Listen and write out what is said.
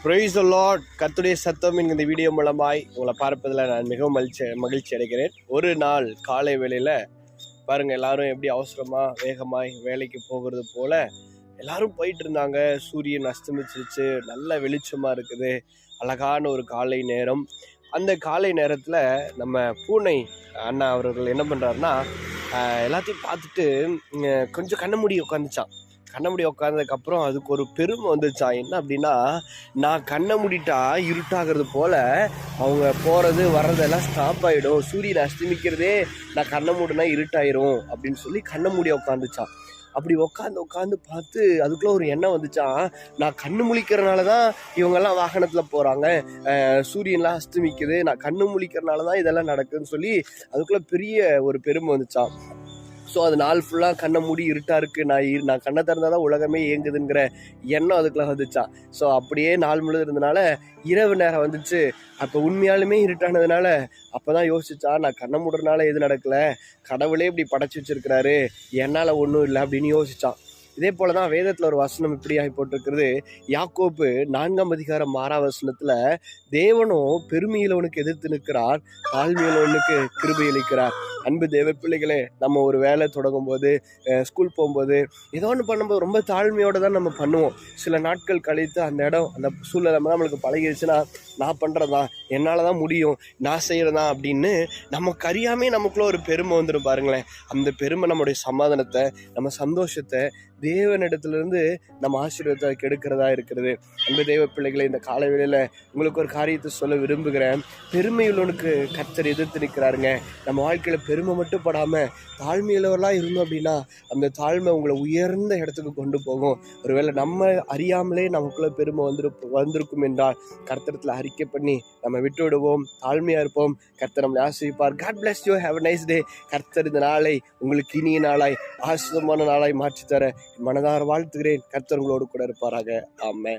Praise the Lord. கர்த்தருடைய சத்தம் இந்த வீடியோ மூலமாய் உங்களை பார்ப்பதில் நான் மிகவும் மகிழ்ச்சி அடைகிறேன். ஒரு நாள் காலை வேளையில் பாருங்கள், எல்லாரும் எப்படி அவசரமாக வேகமாய் வேலைக்கு போகிறது போல் எல்லாரும் போயிட்டு இருந்தாங்க. சூரியன் அஸ்தமிச்சிருச்சு, நல்ல வெளிச்சமாக இருக்குது, அழகான ஒரு காலை நேரம். அந்த காலை நேரத்தில் நம்ம பூனை அண்ணா அவர்கள் என்ன பண்ணுறாருன்னா, எல்லாத்தையும் பார்த்துட்டு கொஞ்சம் கண்ண மூடி உட்காந்துச்சான். கண்ண மூடி உட்காந்ததுக்கப்புறம் அதுக்கு ஒரு பெருமை வந்துச்சான். என்ன அப்படின்னா, நான் கண்ணை மூடிட்டா இருட்டாகிறது போல் அவங்க போகிறது வர்றதெல்லாம் ஸ்டாப் ஆகிடும், சூரியன் அஸ்தமிக்கிறதே நான் கண்ணை மூடினா இருட்டாயிரும் அப்படின்னு சொல்லி கண்ணை மூடி உட்காந்துச்சான். அப்படி உட்காந்து பார்த்து அதுக்குள்ளே ஒரு எண்ணம் வந்துச்சான், நான் கண்ணு முழிக்கிறனால தான் இவங்கெல்லாம் வாகனத்தில் போகிறாங்க, சூரியன்லாம் அஸ்தமிக்குது, நான் கண்ணு முழிக்கிறனால தான் இதெல்லாம் நடக்குதுன்னு சொல்லி அதுக்குள்ளே பெரிய ஒரு பெருமை வந்துச்சான். ஸோ அது நாள் ஃபுல்லாக கண்ணை மூடி இருட்டாக இருக்குது, நான் கண்ணை திறந்தால் தான் உலகமே இயங்குதுங்கிற எண்ணம் அதுக்குள்ளே வந்துச்சான். ஸோ அப்படியே நாள் முழுது இருந்தனால இரவு நேரம் வந்துச்சு. அப்போ உண்மையாலுமே இருட்டானதுனால அப்போ தான் யோசிச்சா, நான் கண்ணை மூடுறதுனால எது நடக்கலை, கடவுளே இப்படி படைச்சி வச்சிருக்கிறாரு, என்னால் ஒன்றும் இல்லை அப்படின்னு யோசித்தான். இதே போல தான் வேதத்தில் ஒரு வசனம் இப்படியாகி போட்டிருக்கிறது. யாக்கோப்பு 4:6 தேவனும் பெருமையிலவனுக்கு எதிர்த்து நிற்கிறார், தாழ்மையிலவனுக்கு கிருபை அளிக்கிறார். அன்பு தேவ பிள்ளைகளே, நம்ம ஒரு வேலை தொடங்கும் போது, ஸ்கூல் போகும்போது, ஏதோ ஒன்று பண்ணும்போது ரொம்ப தாழ்மையோடு தான் நம்ம பண்ணுவோம். சில நாட்கள் கழித்து அந்த இடம், அந்த சூழ்நிலை நம்மளுக்கு பழகிடுச்சுன்னா, நான் பண்ணுறதா, என்னால் தான் முடியும், நான் செய்கிறதா அப்படின்னு நமக்கு அறியாமே நமக்குள்ளே ஒரு பெருமை வந்துடும் பாருங்களேன். அந்த பெருமை நம்முடைய சமாதானத்தை, நம்ம சந்தோஷத்தை, தேவனிடத்திலிருந்து நம்ம ஆசீர்வாதத்தை கெடுக்கிறதா இருக்கிறது. அன்பு தேவ பிள்ளைகளை, இந்த காலை வேளையில் உங்களுக்கு ஒரு காரியத்தை சொல்ல விரும்புகிறேன். பெருமையுள்ளவனுக்கு கர்த்தர் எதிர்த்து நிற்கிறாருங்க. நம்ம வாழ்க்கையில் பெருமை மட்டும் படாமல் தாழ்மையுள்ளவர்களாக இருந்தோம் அப்படின்னா, அந்த தாழ்மை உங்களை உயர்ந்த இடத்துக்கு கொண்டு போகும். ஒருவேளை நம்ம அறியாமலே நமக்குள்ளே பெருமை வந்திருக்கும் என்றால் கர்த்தரத்தில் அறிக்கை பண்ணி நம்ம விட்டு விடுவோம், தாழ்மையாக இருப்போம். கர்த்தர் நம்மளை ஆசீர்வதிப்பார். God bless you. Have a nice day. கர்த்தர் இந்த நாளை உங்களுக்கு இனிய நாளாய், ஆசீர்வாதமான நாளாய் மாற்றித்தர மனதார வாழ்த்துகிறேன். கர்த்தர் உங்களோடு கூட இருப்பாராக. ஆமென்.